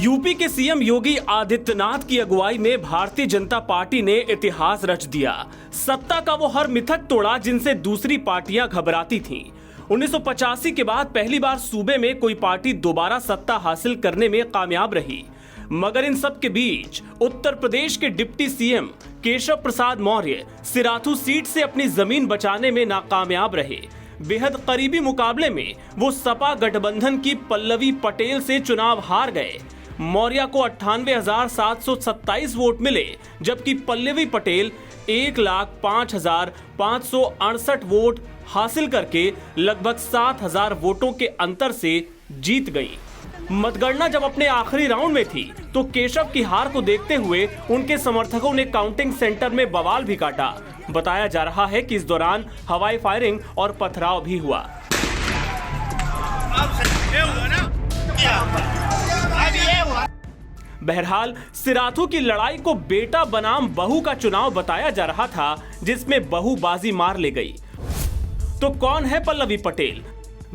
UP के CM Yogi Adityanath की अगुवाई में भारतीय जनता पार्टी ने इतिहास रच दिया। सत्ता का वो हर मिथक तोड़ा जिनसे दूसरी पार्टियां घबराती थीं। 1985 के बाद पहली बार सूबे में कोई पार्टी दोबारा सत्ता हासिल करने में कामयाब रही। मगर इन सब के बीच उत्तर प्रदेश के deputy CM Keshav Prasad Maurya Sirathu seat से अपनी जमीन बचाने में नाकामयाब रहे। बेहद करीबी मुकाबले में वो सपा गठबंधन की पल्लवी पटेल से चुनाव हार गए। मौर्य को 98,727 वोट मिले, जबकि पल्लवी पटेल 1,05,568 वोट हासिल करके लगभग 7,000 वोटों के अंतर से जीत गई। मतगणना जब अपने आखिरी राउंड में थी तो केशव की हार को देखते हुए उनके समर्थकों ने काउंटिंग सेंटर में बवाल भी काटा। बताया जा रहा है कि इस दौरान हवाई फायरिंग और पथराव भी हुआ। बहरहाल सिराथू की लड़ाई को बेटा बनाम बहू का चुनाव बताया जा रहा था, जिसमें बहू बाजी मार ले गई। तो कौन है पल्लवी पटेल,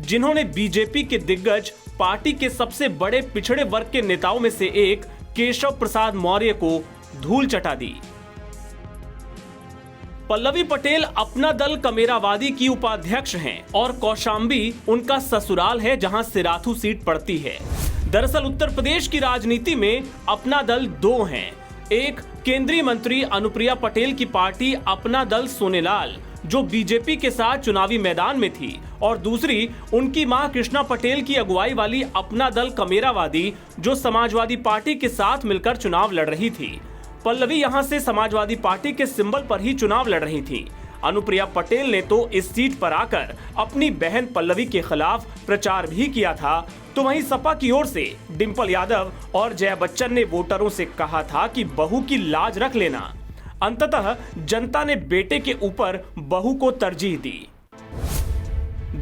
जिन्होंने बीजेपी के दिग्गज पार्टी के सबसे बड़े पिछड़े वर्ग के नेताओं में से एक केशव प्रसाद मौर्य को धूल चटा दी। पल्लवी पटेल अपना दल कमेरावादी की उपाध्यक्ष हैं और कौशाम्बी उनका ससुराल है, जहां सिराथू सीट पड़ती है। दरअसल उत्तर प्रदेश की राजनीति में अपना दल दो हैं। एक केंद्रीय मंत्री अनुप्रिया पटेल की पार्टी अपना दल सोनेलाल, जो बीजेपी के साथ चुनावी मैदान में थी, और दूसरी उनकी मां कृष्णा पटेल की अगुवाई वाली अपना दल कमेरावादी, जो समाजवादी पार्टी के साथ मिलकर चुनाव लड़ रही थी। पल्लवी यहां से समाजवादी पार्टी के सिंबल पर ही चुनाव लड़ रही थी। अनुप्रिया पटेल ने तो इस सीट पर आकर अपनी बहन पल्लवी के खिलाफ प्रचार भी किया था। तो वहीं सपा की ओर से डिंपल यादव और जया बच्चन ने वोटरों से कहा था कि बहू की लाज रख लेना। अंततः जनता ने बेटे के ऊपर बहू को तरजीह दी।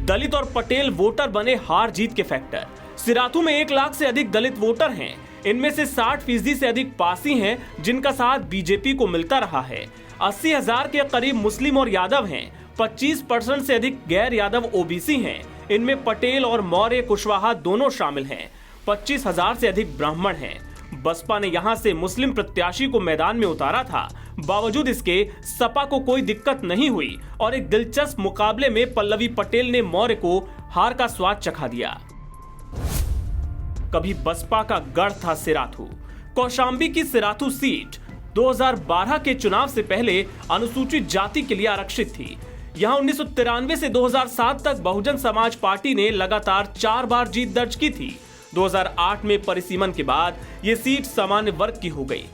दलित और पटेल वोटर बने हार जीत के फैक्टर। सिराथू में 1 लाख से अधिक दलित वोटर हैं। इनमें से 60% से अधिक पासी हैं, जिनका साथ बीजेपी को मिलता रहा है। 80,000 के करीब मुस्लिम और यादव हैं। 25% से अधिक गैर यादव ओबीसी हैं। इनमें पटेल और मौर्य कुशवाहा दोनों शामिल हैं। 25,000 से अधिक ब्राह्मण हैं। बसपा ने यहां से मुस्लिम प्रत्याशी को मैदान में उतारा था। बावजूद इसके सपा को कोई दिक्कत नहीं हुई और एक दिलचस्प मुकाबले में पल्लवी पटेल ने मौर्य को हार का स्वाद चखा दिया। कभी बसपा का गढ़ था सिराथू। कौशाम्बी की सिराथू सीट 2012 के चुनाव से पहले अनुसूचित जाति के लिए आरक्षित थी। यहां 1993 से 2007 तक बहुजन समाज पार्टी ने लगातार 4 बार जीत दर्ज की थी। 2008 में परिसीमन के बाद यह सीट सामान्य वर्ग की हो गई।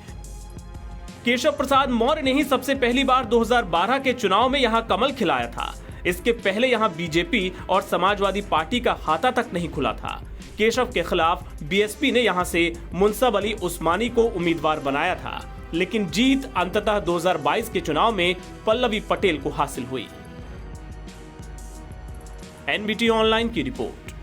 केशव प्रसाद मौर्य ने ही सबसे पहली बार 2012 के चुनाव में यहां कमल खिलाया था। इसके पहले यहां बीजेपी और समाजवादी पार्टी का खाता तक नहीं खुला था। केशव के खिलाफ बीएसपी ने यहां से मुनसब अली उस्मानी को उम्मीदवार बनाया था, लेकिन जीत अंततः 2022 के चुनाव में पल्लवी पटेल को हासिल हुई। एनबीटी ऑनलाइन की रिपोर्ट।